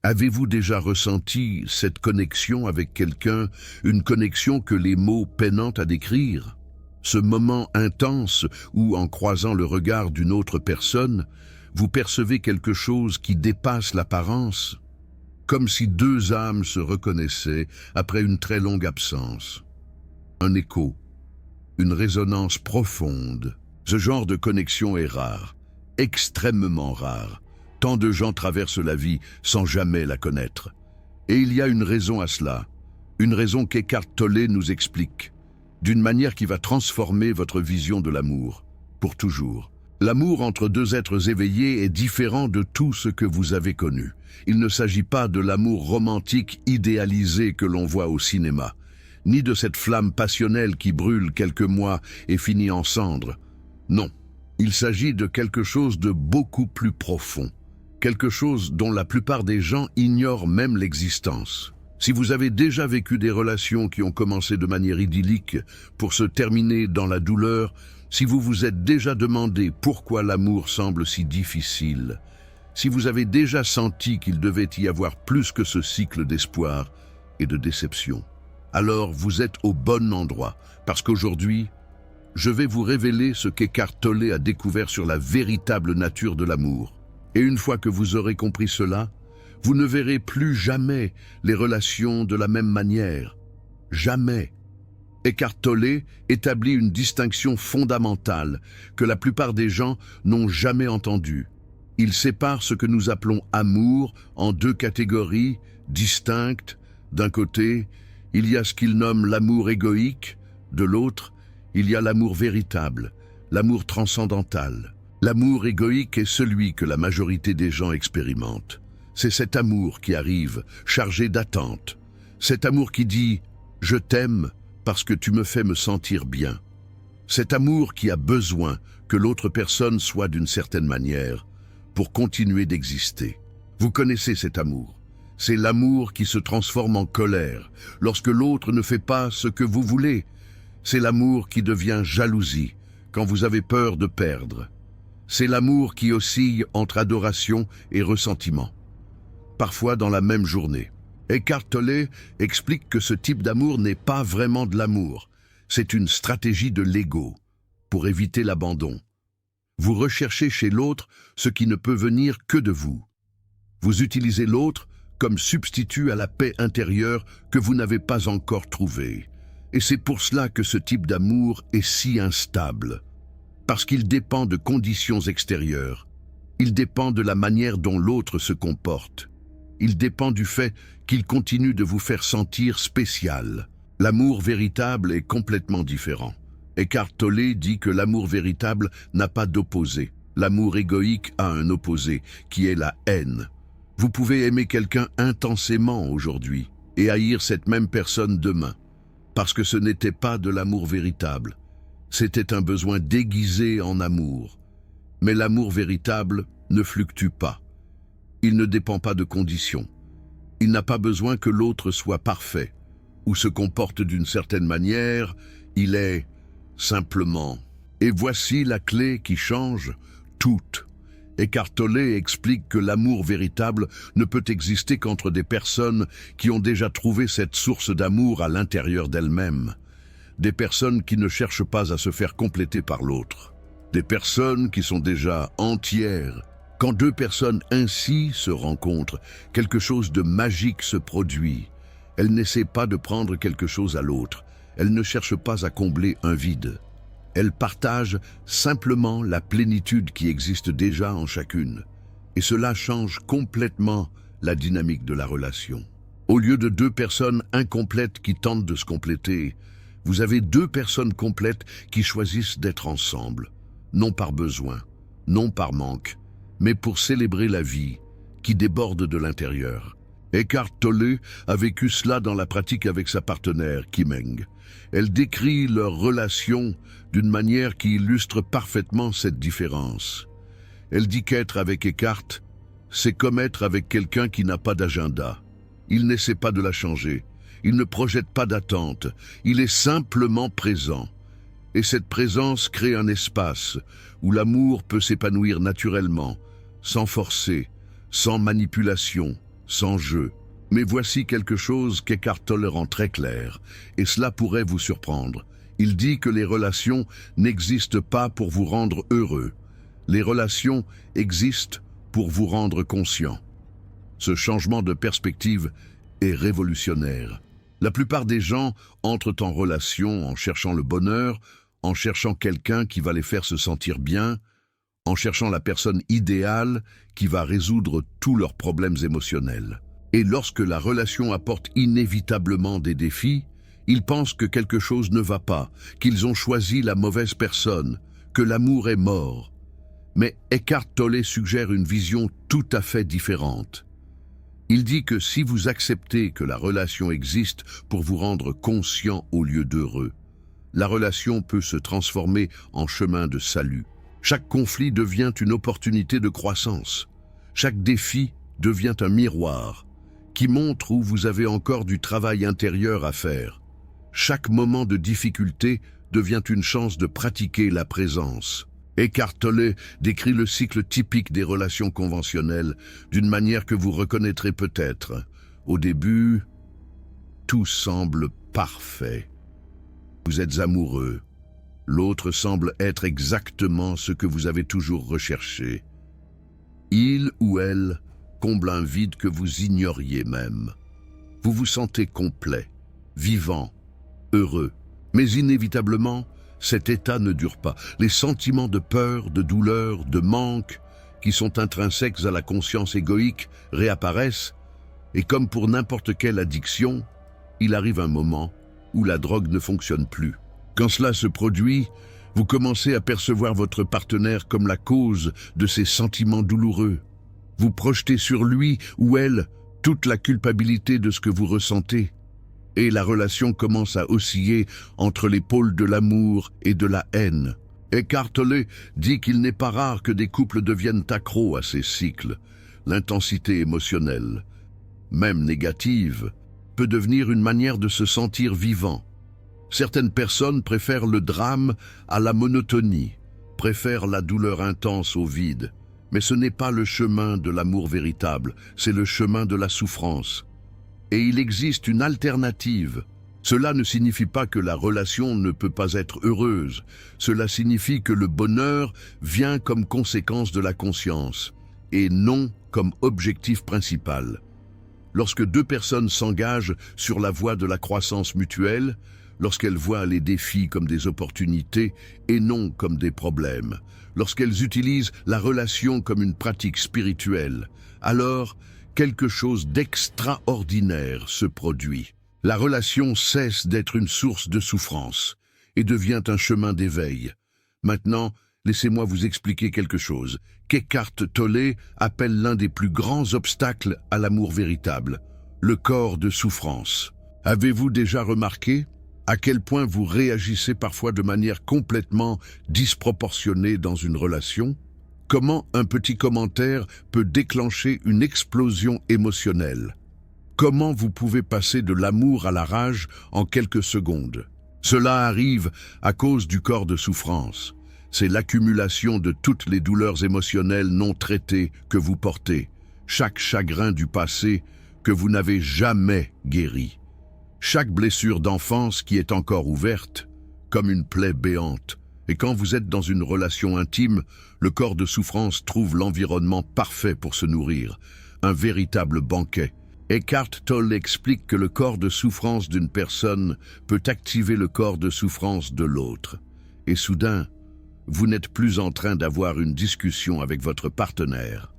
Avez-vous déjà ressenti cette connexion avec quelqu'un, une connexion que les mots peinent à décrire? Ce moment intense où, en croisant le regard d'une autre personne, vous percevez quelque chose qui dépasse l'apparence, comme si deux âmes se reconnaissaient après une très longue absence. Un écho, une résonance profonde. Ce genre de connexion est rare, extrêmement rare. Tant de gens traversent la vie sans jamais la connaître. Et il y a une raison à cela, une raison qu'Eckhart Tolle nous explique, d'une manière qui va transformer votre vision de l'amour, pour toujours. L'amour entre deux êtres éveillés est différent de tout ce que vous avez connu. Il ne s'agit pas de l'amour romantique idéalisé que l'on voit au cinéma, ni de cette flamme passionnelle qui brûle quelques mois et finit en cendres. Non, il s'agit de quelque chose de beaucoup plus profond. Quelque chose dont la plupart des gens ignorent même l'existence. Si vous avez déjà vécu des relations qui ont commencé de manière idyllique pour se terminer dans la douleur, si vous vous êtes déjà demandé pourquoi l'amour semble si difficile, si vous avez déjà senti qu'il devait y avoir plus que ce cycle d'espoir et de déception, alors vous êtes au bon endroit, parce qu'aujourd'hui, je vais vous révéler ce qu'Eckhart Tolle a découvert sur la véritable nature de l'amour. Et une fois que vous aurez compris cela, vous ne verrez plus jamais les relations de la même manière. Jamais. Eckhart Tolle établit une distinction fondamentale que la plupart des gens n'ont jamais entendue. Il sépare ce que nous appelons amour en deux catégories distinctes. D'un côté, il y a ce qu'il nomme l'amour égoïque. De l'autre, il y a l'amour véritable, l'amour transcendantal. L'amour égoïque est celui que la majorité des gens expérimentent. C'est cet amour qui arrive, chargé d'attente. Cet amour qui dit « je t'aime parce que tu me fais me sentir bien ». Cet amour qui a besoin que l'autre personne soit d'une certaine manière pour continuer d'exister. Vous connaissez cet amour. C'est l'amour qui se transforme en colère lorsque l'autre ne fait pas ce que vous voulez. C'est l'amour qui devient jalousie quand vous avez peur de perdre. C'est l'amour qui oscille entre adoration et ressentiment, parfois dans la même journée. Eckhart Tolle explique que ce type d'amour n'est pas vraiment de l'amour, c'est une stratégie de l'ego, pour éviter l'abandon. Vous recherchez chez l'autre ce qui ne peut venir que de vous. Vous utilisez l'autre comme substitut à la paix intérieure que vous n'avez pas encore trouvée. Et c'est pour cela que ce type d'amour est si instable. Parce qu'il dépend de conditions extérieures. Il dépend de la manière dont l'autre se comporte. Il dépend du fait qu'il continue de vous faire sentir spécial. L'amour véritable est complètement différent. Eckhart Tolle dit que l'amour véritable n'a pas d'opposé. L'amour égoïque a un opposé, qui est la haine. Vous pouvez aimer quelqu'un intensément aujourd'hui et haïr cette même personne demain, parce que ce n'était pas de l'amour véritable. C'était un besoin déguisé en amour. Mais l'amour véritable ne fluctue pas. Il ne dépend pas de conditions. Il n'a pas besoin que l'autre soit parfait ou se comporte d'une certaine manière. Il est simplement. Et voici la clé qui change tout. Eckhart Tolle explique que l'amour véritable ne peut exister qu'entre des personnes qui ont déjà trouvé cette source d'amour à l'intérieur d'elles-mêmes. Des personnes qui ne cherchent pas à se faire compléter par l'autre. Des personnes qui sont déjà entières. Quand deux personnes ainsi se rencontrent, quelque chose de magique se produit. Elles n'essaient pas de prendre quelque chose à l'autre. Elles ne cherchent pas à combler un vide. Elles partagent simplement la plénitude qui existe déjà en chacune. Et cela change complètement la dynamique de la relation. Au lieu de deux personnes incomplètes qui tentent de se compléter, vous avez deux personnes complètes qui choisissent d'être ensemble, non par besoin, non par manque, mais pour célébrer la vie qui déborde de l'intérieur. Eckhart Tolle a vécu cela dans la pratique avec sa partenaire, Kim Eng. Elle décrit leur relation d'une manière qui illustre parfaitement cette différence. Elle dit qu'être avec Eckhart, c'est comme être avec quelqu'un qui n'a pas d'agenda. Il n'essaie pas de la changer. Il ne projette pas d'attente, il est simplement présent. Et cette présence crée un espace où l'amour peut s'épanouir naturellement, sans forcer, sans manipulation, sans jeu. Mais voici quelque chose qu'Eckhart Tolle rend très clair, et cela pourrait vous surprendre. Il dit que les relations n'existent pas pour vous rendre heureux. Les relations existent pour vous rendre conscient. Ce changement de perspective est révolutionnaire. La plupart des gens entrent en relation en cherchant le bonheur, en cherchant quelqu'un qui va les faire se sentir bien, en cherchant la personne idéale qui va résoudre tous leurs problèmes émotionnels. Et lorsque la relation apporte inévitablement des défis, ils pensent que quelque chose ne va pas, qu'ils ont choisi la mauvaise personne, que l'amour est mort. Mais Eckhart Tolle suggère une vision tout à fait différente. Il dit que si vous acceptez que la relation existe pour vous rendre conscient au lieu d'heureux, la relation peut se transformer en chemin de salut. Chaque conflit devient une opportunité de croissance. Chaque défi devient un miroir qui montre où vous avez encore du travail intérieur à faire. Chaque moment de difficulté devient une chance de pratiquer la présence. Eckhart Tolle décrit le cycle typique des relations conventionnelles d'une manière que vous reconnaîtrez peut-être. Au début, tout semble parfait. Vous êtes amoureux. L'autre semble être exactement ce que vous avez toujours recherché. Il ou elle comble un vide que vous ignoriez même. Vous vous sentez complet, vivant, heureux. Mais inévitablement, cet état ne dure pas. Les sentiments de peur, de douleur, de manque, qui sont intrinsèques à la conscience égoïque, réapparaissent, et comme pour n'importe quelle addiction, il arrive un moment où la drogue ne fonctionne plus. Quand cela se produit, vous commencez à percevoir votre partenaire comme la cause de ces sentiments douloureux. Vous projetez sur lui ou elle toute la culpabilité de ce que vous ressentez. Et la relation commence à osciller entre les pôles de l'amour et de la haine. Eckhart Tolle dit qu'il n'est pas rare que des couples deviennent accros à ces cycles. L'intensité émotionnelle, même négative, peut devenir une manière de se sentir vivant. Certaines personnes préfèrent le drame à la monotonie, préfèrent la douleur intense au vide. Mais ce n'est pas le chemin de l'amour véritable, c'est le chemin de la souffrance. Et il existe une alternative. Cela ne signifie pas que la relation ne peut pas être heureuse. Cela signifie que le bonheur vient comme conséquence de la conscience, et non comme objectif principal. Lorsque deux personnes s'engagent sur la voie de la croissance mutuelle, lorsqu'elles voient les défis comme des opportunités et non comme des problèmes, lorsqu'elles utilisent la relation comme une pratique spirituelle, alors quelque chose d'extraordinaire se produit. La relation cesse d'être une source de souffrance et devient un chemin d'éveil. Maintenant, laissez-moi vous expliquer quelque chose qu'Eckhart Tolle appelle l'un des plus grands obstacles à l'amour véritable, le corps de souffrance. Avez-vous déjà remarqué à quel point vous réagissez parfois de manière complètement disproportionnée dans une relation? Comment un petit commentaire peut déclencher une explosion émotionnelle? Comment vous pouvez passer de l'amour à la rage en quelques secondes? Cela arrive à cause du corps de souffrance. C'est l'accumulation de toutes les douleurs émotionnelles non traitées que vous portez, chaque chagrin du passé que vous n'avez jamais guéri. Chaque blessure d'enfance qui est encore ouverte, comme une plaie béante. Et quand vous êtes dans une relation intime, le corps de souffrance trouve l'environnement parfait pour se nourrir, un véritable banquet. Eckhart Tolle explique que le corps de souffrance d'une personne peut activer le corps de souffrance de l'autre. Et soudain, vous n'êtes plus en train d'avoir une discussion avec votre partenaire.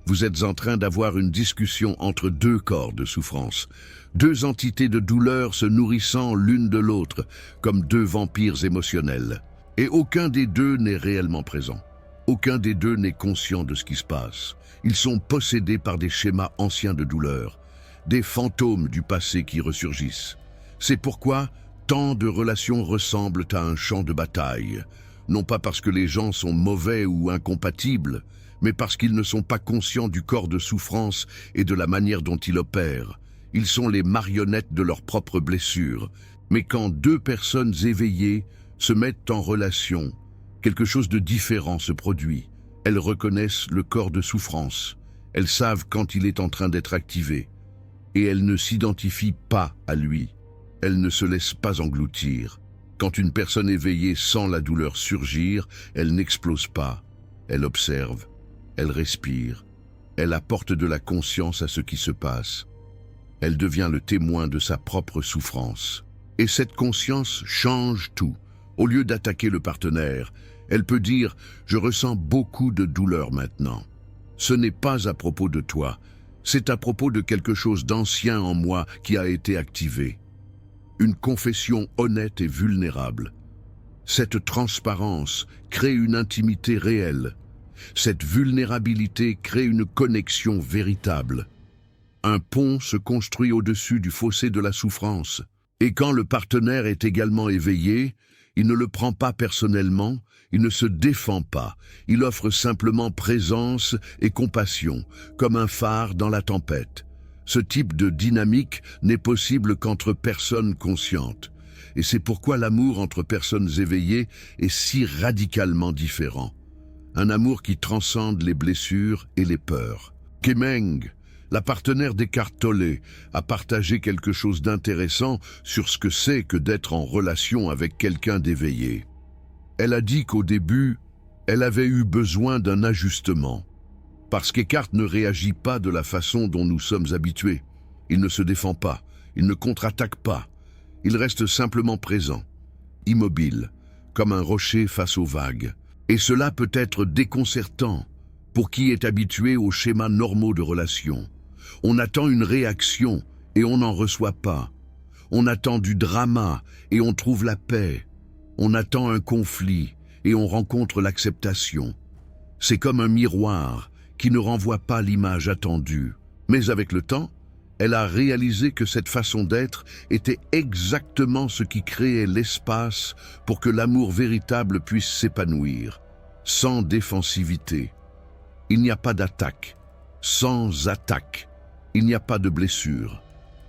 Vous êtes en train d'avoir une discussion entre deux corps de souffrance, deux entités de douleur se nourrissant l'une de l'autre, comme deux vampires émotionnels. Et aucun des deux n'est réellement présent. Aucun des deux n'est conscient de ce qui se passe. Ils sont possédés par des schémas anciens de douleur, des fantômes du passé qui ressurgissent. C'est pourquoi tant de relations ressemblent à un champ de bataille, non pas parce que les gens sont mauvais ou incompatibles, mais parce qu'ils ne sont pas conscients du corps de souffrance et de la manière dont il opère. Ils sont les marionnettes de leurs propres blessures. Mais quand deux personnes éveillées se mettent en relation, quelque chose de différent se produit. Elles reconnaissent le corps de souffrance. Elles savent quand il est en train d'être activé. Et elles ne s'identifient pas à lui. Elles ne se laissent pas engloutir. Quand une personne éveillée sent la douleur surgir, elle n'explose pas. Elle observe, elle respire, elle apporte de la conscience à ce qui se passe. Elle devient le témoin de sa propre souffrance. Et cette conscience change tout. Au lieu d'attaquer le partenaire, elle peut dire « Je ressens beaucoup de douleur maintenant ». Ce n'est pas à propos de toi, c'est à propos de quelque chose d'ancien en moi qui a été activé. Une confession honnête et vulnérable. Cette transparence crée une intimité réelle. Cette vulnérabilité crée une connexion véritable. Un pont se construit au-dessus du fossé de la souffrance. Et quand le partenaire est également éveillé, il ne le prend pas personnellement, il ne se défend pas, il offre simplement présence et compassion, comme un phare dans la tempête. Ce type de dynamique n'est possible qu'entre personnes conscientes. Et c'est pourquoi l'amour entre personnes éveillées est si radicalement différent. Un amour qui transcende les blessures et les peurs. Kemeng, la partenaire d'Eckhart Tolle, a partagé quelque chose d'intéressant sur ce que c'est que d'être en relation avec quelqu'un d'éveillé. Elle a dit qu'au début, elle avait eu besoin d'un ajustement. Parce qu'Eckhart ne réagit pas de la façon dont nous sommes habitués. Il ne se défend pas, il ne contre-attaque pas. Il reste simplement présent, immobile, comme un rocher face aux vagues. Et cela peut être déconcertant pour qui est habitué aux schémas normaux de relation. On attend une réaction et on n'en reçoit pas. On attend du drama et on trouve la paix. On attend un conflit et on rencontre l'acceptation. C'est comme un miroir qui ne renvoie pas l'image attendue. Mais avec le temps, elle a réalisé que cette façon d'être était exactement ce qui créait l'espace pour que l'amour véritable puisse s'épanouir, sans défensivité. Il n'y a pas d'attaque. Sans attaque, il n'y a pas de blessure.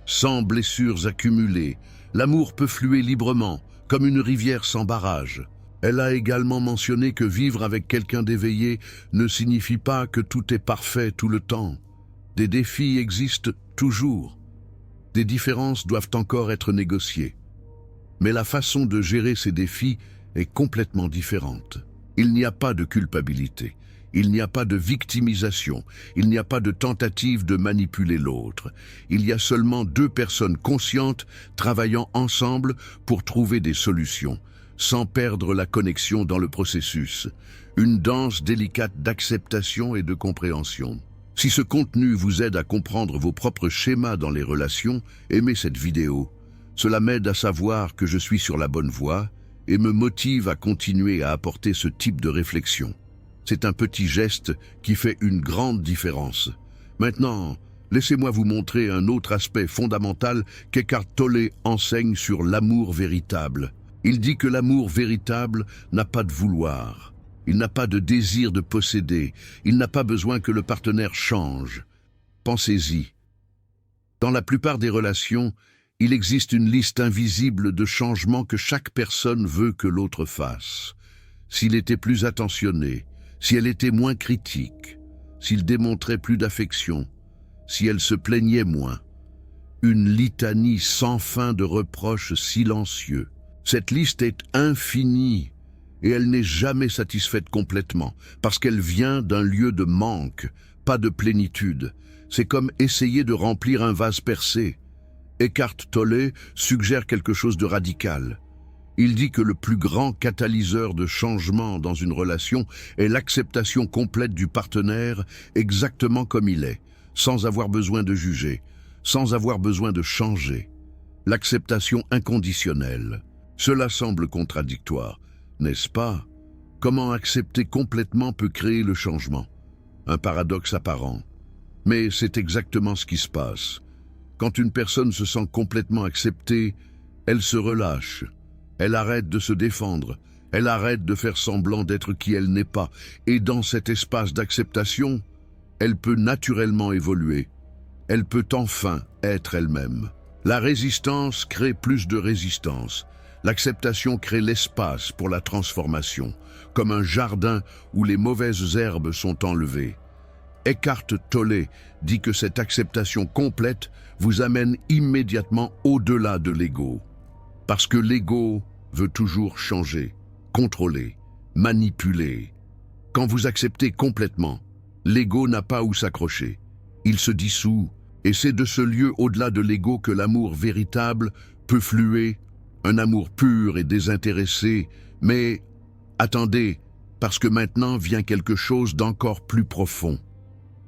Sans blessures accumulées, l'amour peut fluer librement, comme une rivière sans barrage. Elle a également mentionné que vivre avec quelqu'un d'éveillé ne signifie pas que tout est parfait tout le temps. Des défis existent toujours. Des différences doivent encore être négociées. Mais la façon de gérer ces défis est complètement différente. Il n'y a pas de culpabilité. Il n'y a pas de victimisation, il n'y a pas de tentative de manipuler l'autre. Il y a seulement deux personnes conscientes travaillant ensemble pour trouver des solutions, sans perdre la connexion dans le processus. Une danse délicate d'acceptation et de compréhension. Si ce contenu vous aide à comprendre vos propres schémas dans les relations, aimez cette vidéo. Cela m'aide à savoir que je suis sur la bonne voie et me motive à continuer à apporter ce type de réflexion. C'est un petit geste qui fait une grande différence. Maintenant, laissez-moi vous montrer un autre aspect fondamental qu'Eckhart Tolle enseigne sur l'amour véritable. Il dit que l'amour véritable n'a pas de vouloir. Il n'a pas de désir de posséder. Il n'a pas besoin que le partenaire change. Pensez-y. Dans la plupart des relations, il existe une liste invisible de changements que chaque personne veut que l'autre fasse. S'il était plus attentionné, si elle était moins critique, s'il démontrait plus d'affection, si elle se plaignait moins. Une litanie sans fin de reproches silencieux. Cette liste est infinie et elle n'est jamais satisfaite complètement parce qu'elle vient d'un lieu de manque, pas de plénitude. C'est comme essayer de remplir un vase percé. Eckhart Tolle suggère quelque chose de radical. Il dit que le plus grand catalyseur de changement dans une relation est l'acceptation complète du partenaire exactement comme il est, sans avoir besoin de juger, sans avoir besoin de changer. L'acceptation inconditionnelle. Cela semble contradictoire, n'est-ce pas? Comment accepter complètement peut créer le changement? Un paradoxe apparent. Mais c'est exactement ce qui se passe. Quand une personne se sent complètement acceptée, elle se relâche. Elle arrête de se défendre, elle arrête de faire semblant d'être qui elle n'est pas, et dans cet espace d'acceptation, elle peut naturellement évoluer. Elle peut enfin être elle-même. La résistance crée plus de résistance. L'acceptation crée l'espace pour la transformation, comme un jardin où les mauvaises herbes sont enlevées. Eckhart Tolle dit que cette acceptation complète vous amène immédiatement au-delà de l'ego. Parce que l'ego veut toujours changer, contrôler, manipuler. Quand vous acceptez complètement, l'ego n'a pas où s'accrocher. Il se dissout, et c'est de ce lieu au-delà de l'ego que l'amour véritable peut fluer, un amour pur et désintéressé, mais attendez, parce que maintenant vient quelque chose d'encore plus profond.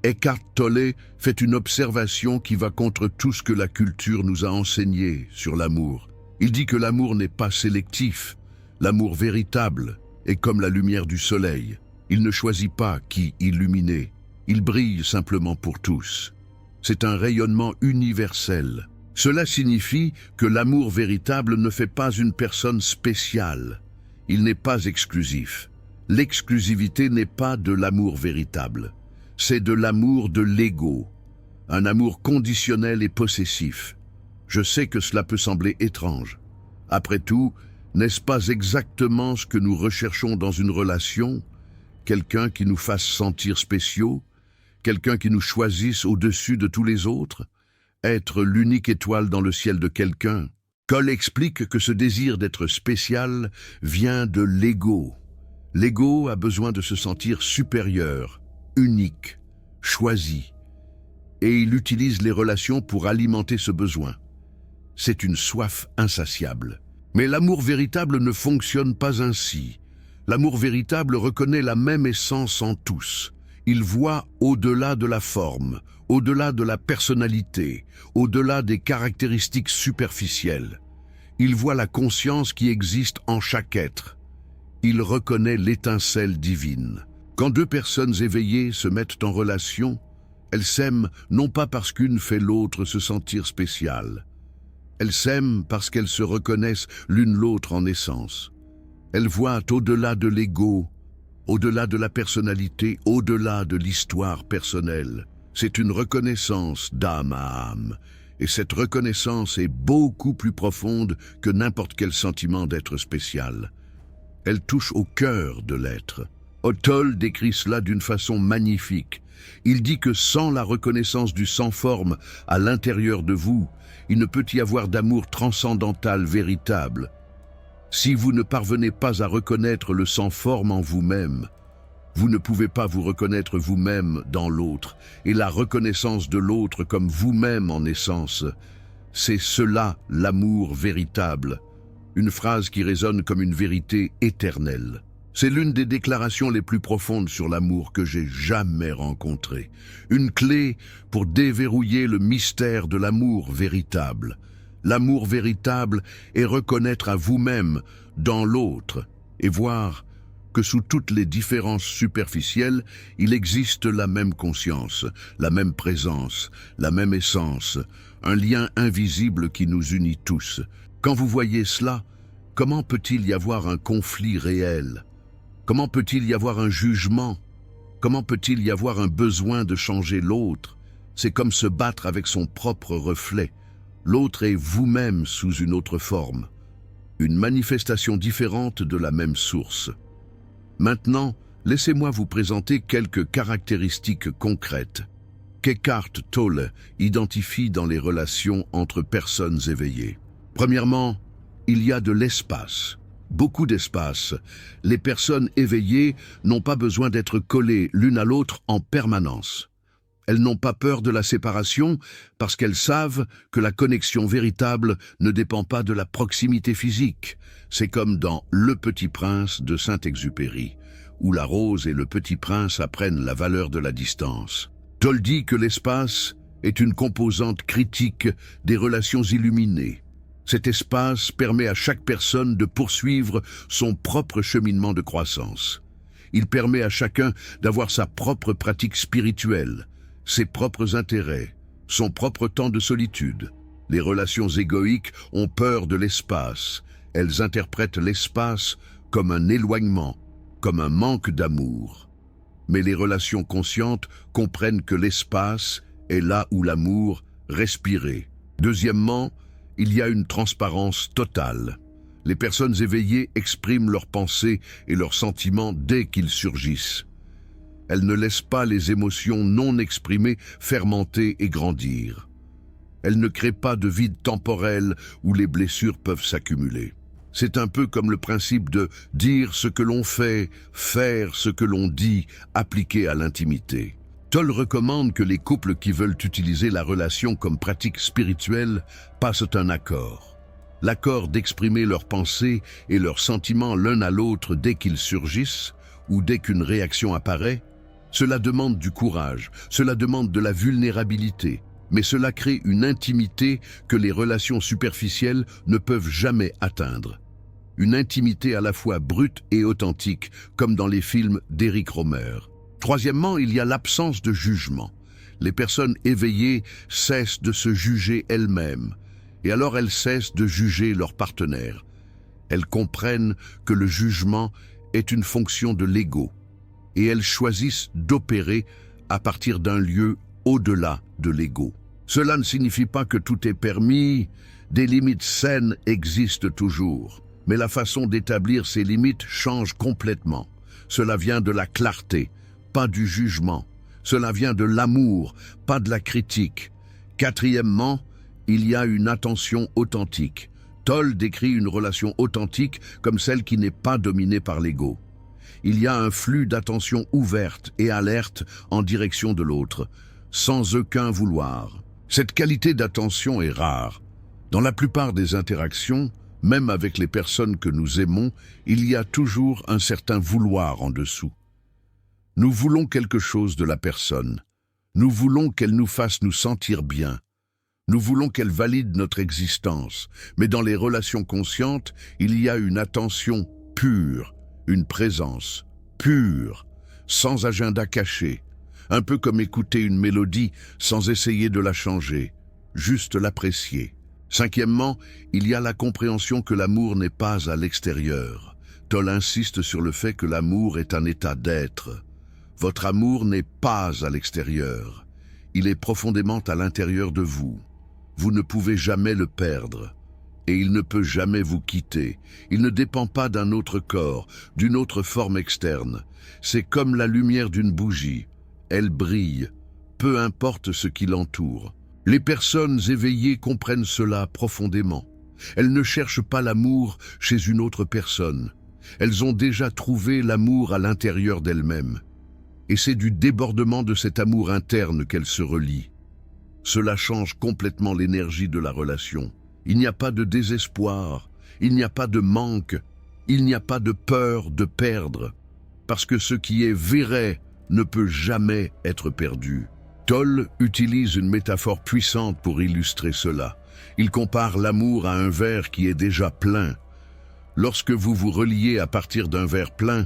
Eckhart Tolle fait une observation qui va contre tout ce que la culture nous a enseigné sur l'amour. Il dit que l'amour n'est pas sélectif, l'amour véritable est comme la lumière du soleil. Il ne choisit pas qui illuminer, il brille simplement pour tous. C'est un rayonnement universel. Cela signifie que l'amour véritable ne fait pas une personne spéciale. Il n'est pas exclusif. L'exclusivité n'est pas de l'amour véritable. C'est de l'amour de l'ego, un amour conditionnel et possessif. Je sais que cela peut sembler étrange. Après tout, n'est-ce pas exactement ce que nous recherchons dans une relation? Quelqu'un qui nous fasse sentir spéciaux? Quelqu'un qui nous choisisse au-dessus de tous les autres? Être l'unique étoile dans le ciel de quelqu'un? Cole explique que ce désir d'être spécial vient de l'ego. L'ego a besoin de se sentir supérieur, unique, choisi. Et il utilise les relations pour alimenter ce besoin. C'est une soif insatiable. Mais l'amour véritable ne fonctionne pas ainsi. L'amour véritable reconnaît la même essence en tous. Il voit au-delà de la forme, au-delà de la personnalité, au-delà des caractéristiques superficielles. Il voit la conscience qui existe en chaque être. Il reconnaît l'étincelle divine. Quand deux personnes éveillées se mettent en relation, elles s'aiment non pas parce qu'une fait l'autre se sentir spéciale. Elles s'aiment parce qu'elles se reconnaissent l'une l'autre en essence. Elles voient au-delà de l'ego, au-delà de la personnalité, au-delà de l'histoire personnelle. C'est une reconnaissance d'âme à âme. Et cette reconnaissance est beaucoup plus profonde que n'importe quel sentiment d'être spécial. Elle touche au cœur de l'être. Tolle décrit cela d'une façon magnifique. Il dit que sans la reconnaissance du sans-forme à l'intérieur de vous, il ne peut y avoir d'amour transcendantal véritable. Si vous ne parvenez pas à reconnaître le sans-forme en vous-même, vous ne pouvez pas vous reconnaître vous-même dans l'autre, et la reconnaissance de l'autre comme vous-même en essence, c'est cela l'amour véritable, une phrase qui résonne comme une vérité éternelle. C'est l'une des déclarations les plus profondes sur l'amour que j'ai jamais rencontrées, une clé pour déverrouiller le mystère de l'amour véritable. L'amour véritable est reconnaître à vous-même dans l'autre et voir que sous toutes les différences superficielles, il existe la même conscience, la même présence, la même essence, un lien invisible qui nous unit tous. Quand vous voyez cela, comment peut-il y avoir un conflit réel? Comment peut-il y avoir un jugement? Comment peut-il y avoir un besoin de changer l'autre? C'est comme se battre avec son propre reflet. L'autre est vous-même sous une autre forme, une manifestation différente de la même source. Maintenant, laissez-moi vous présenter quelques caractéristiques concrètes qu'Eckhart Tolle identifie dans les relations entre personnes éveillées. Premièrement, il y a de l'espace. Beaucoup d'espace. Les personnes éveillées n'ont pas besoin d'être collées l'une à l'autre en permanence. Elles n'ont pas peur de la séparation parce qu'elles savent que la connexion véritable ne dépend pas de la proximité physique. C'est comme dans Le Petit Prince de Saint-Exupéry, où la rose et le petit prince apprennent la valeur de la distance. Tolle dit que l'espace est une composante critique des relations illuminées. Cet espace permet à chaque personne de poursuivre son propre cheminement de croissance. Il permet à chacun d'avoir sa propre pratique spirituelle, ses propres intérêts, son propre temps de solitude. Les relations égoïques ont peur de l'espace. Elles interprètent l'espace comme un éloignement, comme un manque d'amour. Mais les relations conscientes comprennent que l'espace est là où l'amour respirait. Deuxièmement, il y a une transparence totale. Les personnes éveillées expriment leurs pensées et leurs sentiments dès qu'ils surgissent. Elle ne laisse pas les émotions non exprimées fermenter et grandir. Elle ne crée pas de vide temporel où les blessures peuvent s'accumuler. C'est un peu comme le principe de dire ce que l'on fait, faire ce que l'on dit, appliqué à l'intimité. Toll recommande que les couples qui veulent utiliser la relation comme pratique spirituelle passent un accord. L'accord d'exprimer leurs pensées et leurs sentiments l'un à l'autre dès qu'ils surgissent ou dès qu'une réaction apparaît. Cela demande du courage, cela demande de la vulnérabilité, mais cela crée une intimité que les relations superficielles ne peuvent jamais atteindre. Une intimité à la fois brute et authentique, comme dans les films d'Eric Rohmer. Troisièmement, il y a l'absence de jugement. Les personnes éveillées cessent de se juger elles-mêmes, et alors elles cessent de juger leur partenaire. Elles comprennent que le jugement est une fonction de l'ego, et elles choisissent d'opérer à partir d'un lieu au-delà de l'ego. Cela ne signifie pas que tout est permis, des limites saines existent toujours, mais la façon d'établir ces limites change complètement. Cela vient de la clarté, pas du jugement. Cela vient de l'amour, pas de la critique. Quatrièmement, il y a une attention authentique. Toll décrit une relation authentique comme celle qui n'est pas dominée par l'ego. Il y a un flux d'attention ouverte et alerte en direction de l'autre, sans aucun vouloir. Cette qualité d'attention est rare. Dans la plupart des interactions, même avec les personnes que nous aimons, il y a toujours un certain vouloir en dessous. Nous voulons quelque chose de la personne. Nous voulons qu'elle nous fasse nous sentir bien. Nous voulons qu'elle valide notre existence. Mais dans les relations conscientes, il y a une attention pure, une présence pure, sans agenda caché. Un peu comme écouter une mélodie sans essayer de la changer, juste l'apprécier. Cinquièmement, il y a la compréhension que l'amour n'est pas à l'extérieur. Toll insiste sur le fait que l'amour est un état d'être. Votre amour n'est pas à l'extérieur. Il est profondément à l'intérieur de vous. Vous ne pouvez jamais le perdre. Et il ne peut jamais vous quitter. Il ne dépend pas d'un autre corps, d'une autre forme externe. C'est comme la lumière d'une bougie. Elle brille, peu importe ce qui l'entoure. Les personnes éveillées comprennent cela profondément. Elles ne cherchent pas l'amour chez une autre personne. Elles ont déjà trouvé l'amour à l'intérieur d'elles-mêmes. Et c'est du débordement de cet amour interne qu'elles se relient. Cela change complètement l'énergie de la relation. Il n'y a pas de désespoir, il n'y a pas de manque, il n'y a pas de peur de perdre, parce que ce qui est vrai ne peut jamais être perdu. Toll utilise une métaphore puissante pour illustrer cela. Il compare l'amour à un verre qui est déjà plein. Lorsque vous vous reliez à partir d'un verre plein,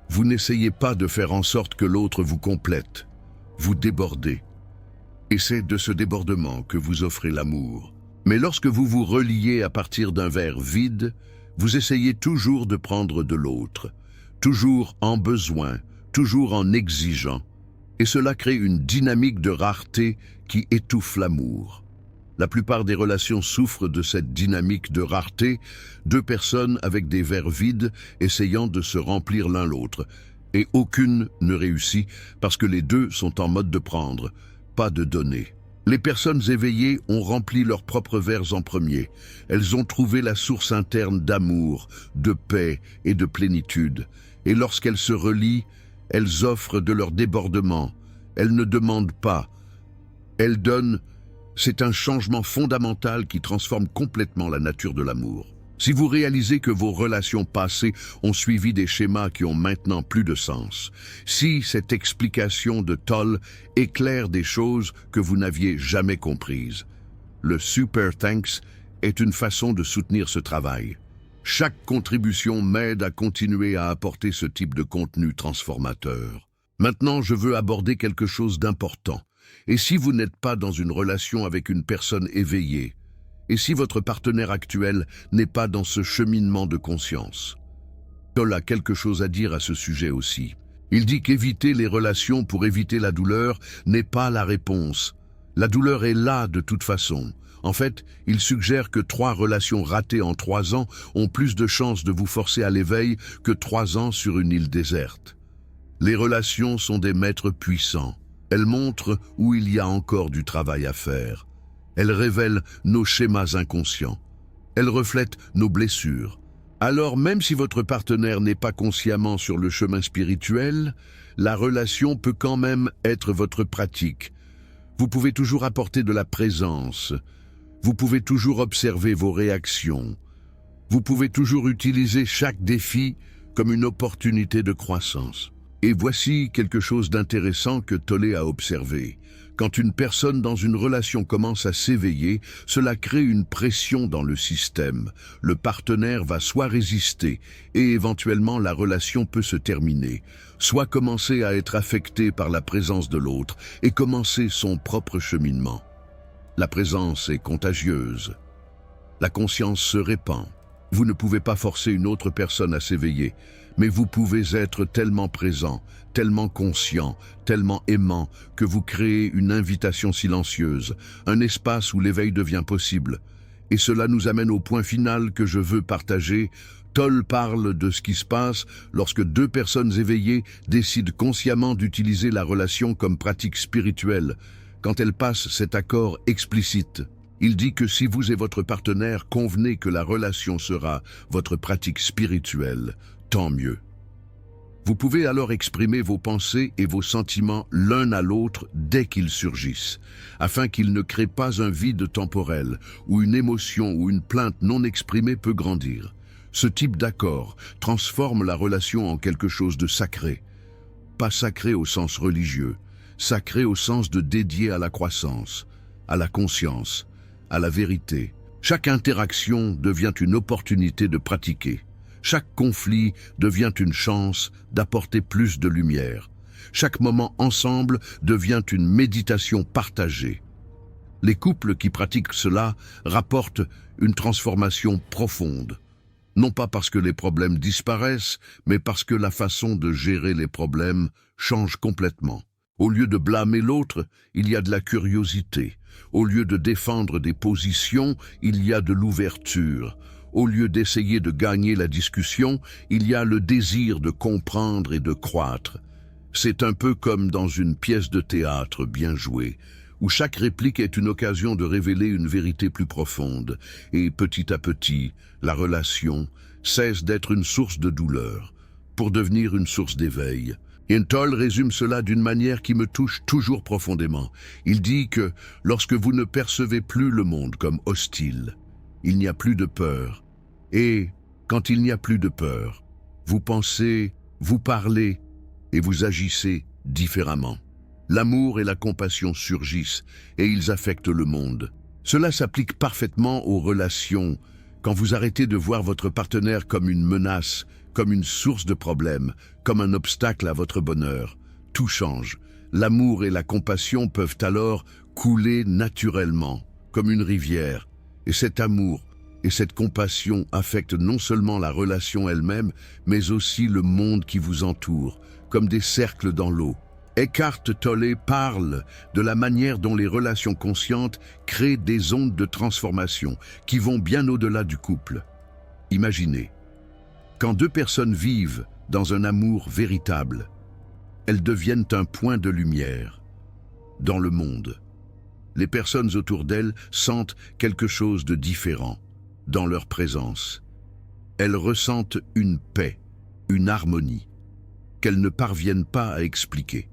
vous n'essayez pas de faire en sorte que l'autre vous complète. Vous débordez. Et c'est de ce débordement que vous offrez l'amour. Mais lorsque vous vous reliez à partir d'un verre vide, vous essayez toujours de prendre de l'autre, toujours en besoin, toujours en exigeant. Et cela crée une dynamique de rareté qui étouffe l'amour. La plupart des relations souffrent de cette dynamique de rareté, deux personnes avec des verres vides essayant de se remplir l'un l'autre, et aucune ne réussit parce que les deux sont en mode de prendre, pas de donner. Les personnes éveillées ont rempli leurs propres verres en premier. Elles ont trouvé la source interne d'amour, de paix et de plénitude. Et lorsqu'elles se relient, elles offrent de leur débordement. Elles ne demandent pas. Elles donnent. C'est un changement fondamental qui transforme complètement la nature de l'amour. Si vous réalisez que vos relations passées ont suivi des schémas qui ont maintenant plus de sens, si cette explication de Toll éclaire des choses que vous n'aviez jamais comprises, le Super Thanks est une façon de soutenir ce travail. Chaque contribution m'aide à continuer à apporter ce type de contenu transformateur. Maintenant, je veux aborder quelque chose d'important. Et si vous n'êtes pas dans une relation avec une personne éveillée, et si votre partenaire actuel n'est pas dans ce cheminement de conscience, Toll a quelque chose à dire à ce sujet aussi. Il dit qu'éviter les relations pour éviter la douleur n'est pas la réponse. La douleur est là de toute façon. En fait, il suggère que 3 relations ratées en 3 ans ont plus de chances de vous forcer à l'éveil que 3 ans sur une île déserte. Les relations sont des maîtres puissants. Elles montrent où il y a encore du travail à faire. Elles révèlent nos schémas inconscients. Elles reflètent nos blessures. Alors, même si votre partenaire n'est pas consciemment sur le chemin spirituel, la relation peut quand même être votre pratique. Vous pouvez toujours apporter de la présence. Vous pouvez toujours observer vos réactions. Vous pouvez toujours utiliser chaque défi comme une opportunité de croissance. Et voici quelque chose d'intéressant que Tolle a observé. Quand une personne dans une relation commence à s'éveiller, cela crée une pression dans le système. Le partenaire va soit résister, et éventuellement la relation peut se terminer, soit commencer à être affecté par la présence de l'autre et commencer son propre cheminement. La présence est contagieuse. La conscience se répand. Vous ne pouvez pas forcer une autre personne à s'éveiller, mais vous pouvez être tellement présent, tellement conscient, tellement aimant, que vous créez une invitation silencieuse, un espace où l'éveil devient possible. Et cela nous amène au point final que je veux partager. Tolle parle de ce qui se passe lorsque deux personnes éveillées décident consciemment d'utiliser la relation comme pratique spirituelle, quand elles passent cet accord explicite. Il dit que si vous et votre partenaire convenez que la relation sera votre pratique spirituelle, tant mieux. Vous pouvez alors exprimer vos pensées et vos sentiments l'un à l'autre dès qu'ils surgissent, afin qu'ils ne créent pas un vide temporel où une émotion ou une plainte non exprimée peut grandir. Ce type d'accord transforme la relation en quelque chose de sacré. Pas sacré au sens religieux, sacré au sens de dédié à la croissance, à la conscience, à la vérité. Chaque interaction devient une opportunité de pratiquer. Chaque conflit devient une chance d'apporter plus de lumière. Chaque moment ensemble devient une méditation partagée. Les couples qui pratiquent cela rapportent une transformation profonde. Non pas parce que les problèmes disparaissent, mais parce que la façon de gérer les problèmes change complètement. Au lieu de blâmer l'autre, il y a de la curiosité. Au lieu de défendre des positions, il y a de l'ouverture. Au lieu d'essayer de gagner la discussion, il y a le désir de comprendre et de croître. C'est un peu comme dans une pièce de théâtre bien jouée, où chaque réplique est une occasion de révéler une vérité plus profonde. Et petit à petit, la relation cesse d'être une source de douleur, pour devenir une source d'éveil. Tolle résume cela d'une manière qui me touche toujours profondément. Il dit que lorsque vous ne percevez plus le monde comme hostile, il n'y a plus de peur. Et quand il n'y a plus de peur, vous pensez, vous parlez et vous agissez différemment. L'amour et la compassion surgissent et ils affectent le monde. Cela s'applique parfaitement aux relations. Quand vous arrêtez de voir votre partenaire comme une menace, comme une source de problèmes, comme un obstacle à votre bonheur, tout change. L'amour et la compassion peuvent alors couler naturellement, comme une rivière. Et cet amour et cette compassion affectent non seulement la relation elle-même, mais aussi le monde qui vous entoure, comme des cercles dans l'eau. Eckhart Tolle parle de la manière dont les relations conscientes créent des ondes de transformation qui vont bien au-delà du couple. Imaginez, quand deux personnes vivent dans un amour véritable, elles deviennent un point de lumière dans le monde. Les personnes autour d'elles sentent quelque chose de différent dans leur présence. Elles ressentent une paix, une harmonie, qu'elles ne parviennent pas à expliquer.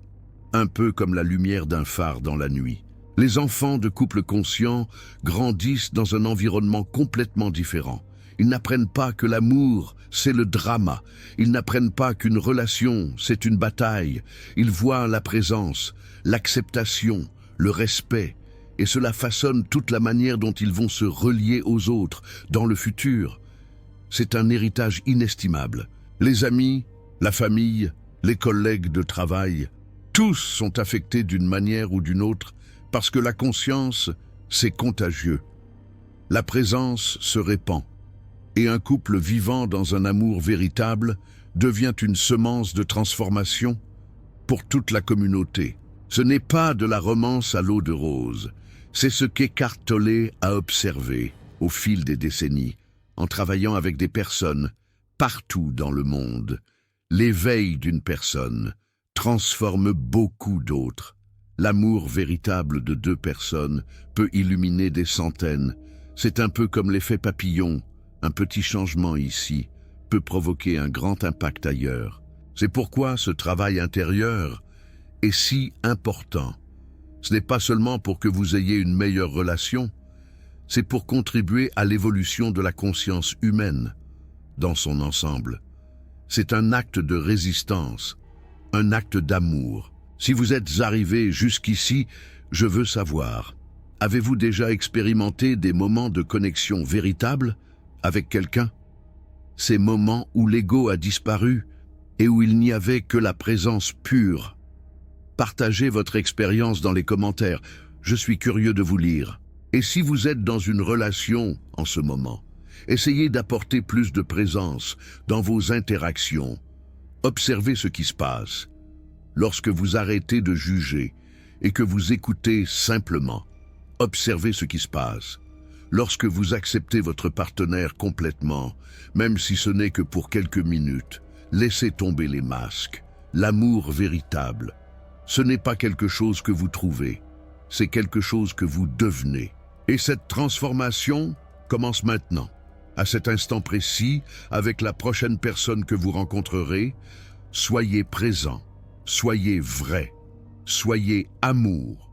Un peu comme la lumière d'un phare dans la nuit. Les enfants de couples conscients grandissent dans un environnement complètement différent. Ils n'apprennent pas que l'amour, c'est le drama. Ils n'apprennent pas qu'une relation, c'est une bataille. Ils voient la présence, l'acceptation, le respect, et cela façonne toute la manière dont ils vont se relier aux autres dans le futur. C'est un héritage inestimable. Les amis, la famille, les collègues de travail, tous sont affectés d'une manière ou d'une autre parce que la conscience, c'est contagieux. La présence se répand. Et un couple vivant dans un amour véritable devient une semence de transformation pour toute la communauté. Ce n'est pas de la romance à l'eau de rose, c'est ce qu'Eckhart Tolle a observé au fil des décennies, en travaillant avec des personnes partout dans le monde. L'éveil d'une personne transforme beaucoup d'autres. L'amour véritable de deux personnes peut illuminer des centaines. C'est un peu comme l'effet papillon. Un petit changement ici peut provoquer un grand impact ailleurs. C'est pourquoi ce travail intérieur est si important. Ce n'est pas seulement pour que vous ayez une meilleure relation, c'est pour contribuer à l'évolution de la conscience humaine dans son ensemble. C'est un acte de résistance, un acte d'amour. Si vous êtes arrivé jusqu'ici, je veux savoir, avez-vous déjà expérimenté des moments de connexion véritable avec quelqu'un? Ces moments où l'ego a disparu et où il n'y avait que la présence pure. Partagez votre expérience dans les commentaires, je suis curieux de vous lire. Et si vous êtes dans une relation en ce moment, essayez d'apporter plus de présence dans vos interactions. Observez ce qui se passe. Lorsque vous arrêtez de juger et que vous écoutez simplement, observez ce qui se passe. Lorsque vous acceptez votre partenaire complètement, même si ce n'est que pour quelques minutes, laissez tomber les masques. L'amour véritable, ce n'est pas quelque chose que vous trouvez, c'est quelque chose que vous devenez. Et cette transformation commence maintenant, à cet instant précis, avec la prochaine personne que vous rencontrerez. Soyez présent, soyez vrai, soyez amour.